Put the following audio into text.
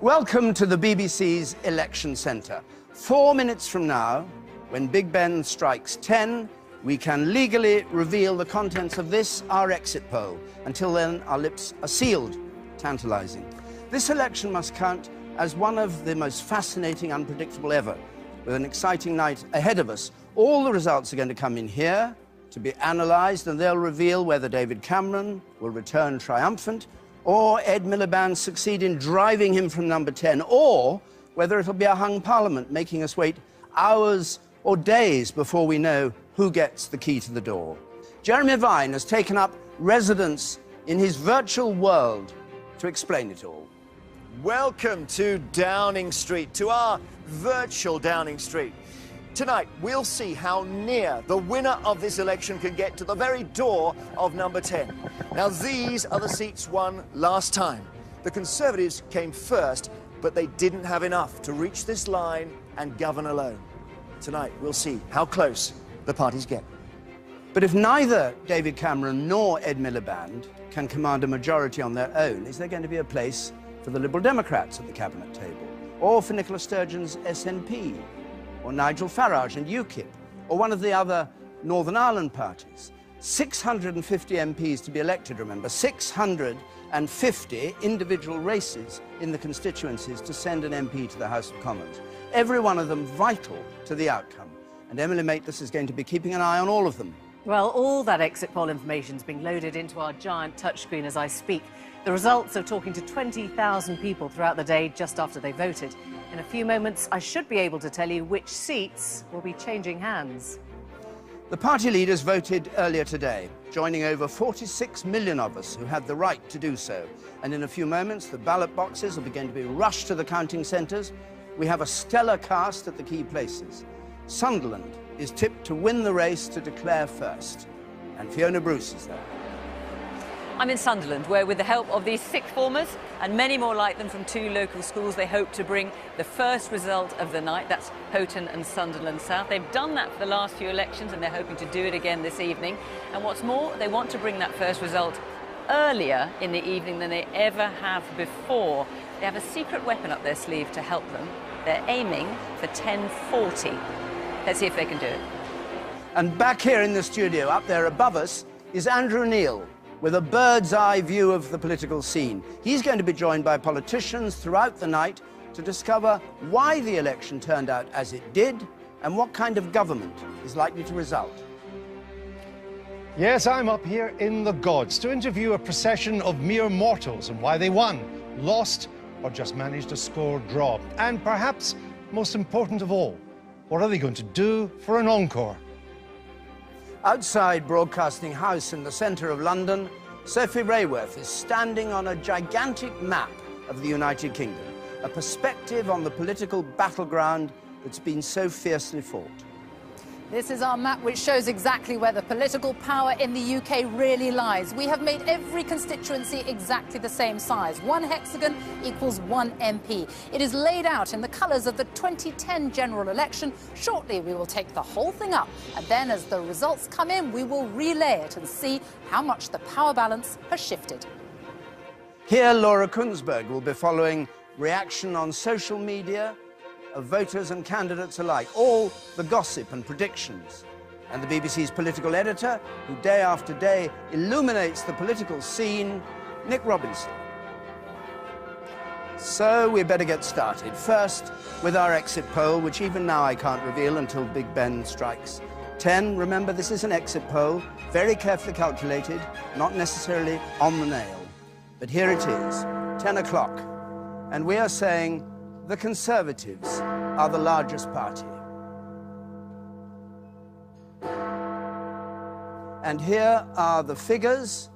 Welcome to the BBC's Election Centre. 4 minutes from now, when Big Ben strikes 10, we can legally reveal the contents of this, our exit poll. Until then, our lips are sealed. Tantalising. This election must count as one of the most fascinating, unpredictable ever, with an exciting night ahead of us. All the results are going to come in here to be analysed, and they'll reveal whether David Cameron will return triumphant, or Ed Miliband succeed in driving him from number 10, or whether it'll be a hung parliament, making us wait hours or days before we know who gets the key to the door. Jeremy Vine has taken up residence in his virtual world to explain it all. Welcome to Downing Street, to our virtual Downing Street. Tonight, we'll see how near the winner of this election can get to the very door of number 10. Now, these are the seats won last time. The Conservatives came first, but they didn't have enough to reach this line and govern alone. Tonight, we'll see how close the parties get. But if neither David Cameron nor Ed Miliband can command a majority on their own, is there going to be a place for the Liberal Democrats at the cabinet table, or for Nicola Sturgeon's SNP, or Nigel Farage and UKIP, or one of the other Northern Ireland parties? 650 MPs to be elected, remember, 650 individual races in the constituencies to send an MP to the House of Commons. Every one of them vital to the outcome. And Emily Matlis is going to be keeping an eye on all of them. Well, all that exit poll information is being loaded into our giant touchscreen as I speak. The results of talking to 20,000 people throughout the day just after they voted. In a few moments, I should be able to tell you which seats will be changing hands. The party leaders voted earlier today, joining over 46 million of us who had the right to do so. And in a few moments, the ballot boxes are going to be rushed to the counting centres. We have a stellar cast at the key places. Sunderland is tipped to win the race to declare first. And Fiona Bruce is there. I'm in Sunderland, where with the help of these sixth formers and many more like them from two local schools, they hope to bring the first result of the night. That's Houghton and Sunderland South. They've done that for the last few elections and they're hoping to do it again this evening. And what's more, they want to bring that first result earlier in the evening than they ever have before. They have a secret weapon up their sleeve to help them. They're aiming for 10:40. Let's see if they can do it. And back here in the studio, up there above us, is Andrew Neil, with a bird's eye view of the political scene. He's going to be joined by politicians throughout the night to discover why the election turned out as it did and what kind of government is likely to result. Yes, I'm up here in the gods to interview a procession of mere mortals and why they won, lost, or just managed to score draw. And perhaps most important of all, what are they going to do for an encore? Outside Broadcasting House in the centre of London, Sophie Raworth is standing on a gigantic map of the United Kingdom, a perspective on the political battleground that's been so fiercely fought. This is our map which shows exactly where the political power in the UK really lies. We have made every constituency exactly the same size. One hexagon equals one MP. It is laid out in the colours of the 2010 general election. Shortly we will take the whole thing up, and then as the results come in we will relay it and see how much the power balance has shifted. Here Laura Kuenssberg will be following reaction on social media of voters and candidates alike, all the gossip and predictions. And the BBC's political editor, who day after day illuminates the political scene, Nick Robinson. So we better get started. First, with our exit poll, which even now I can't reveal until Big Ben strikes 10. Remember, this is an exit poll, very carefully calculated, not necessarily on the nail. But here it is, 10 o'clock. And we are saying the Conservatives are the largest party. And here are the figures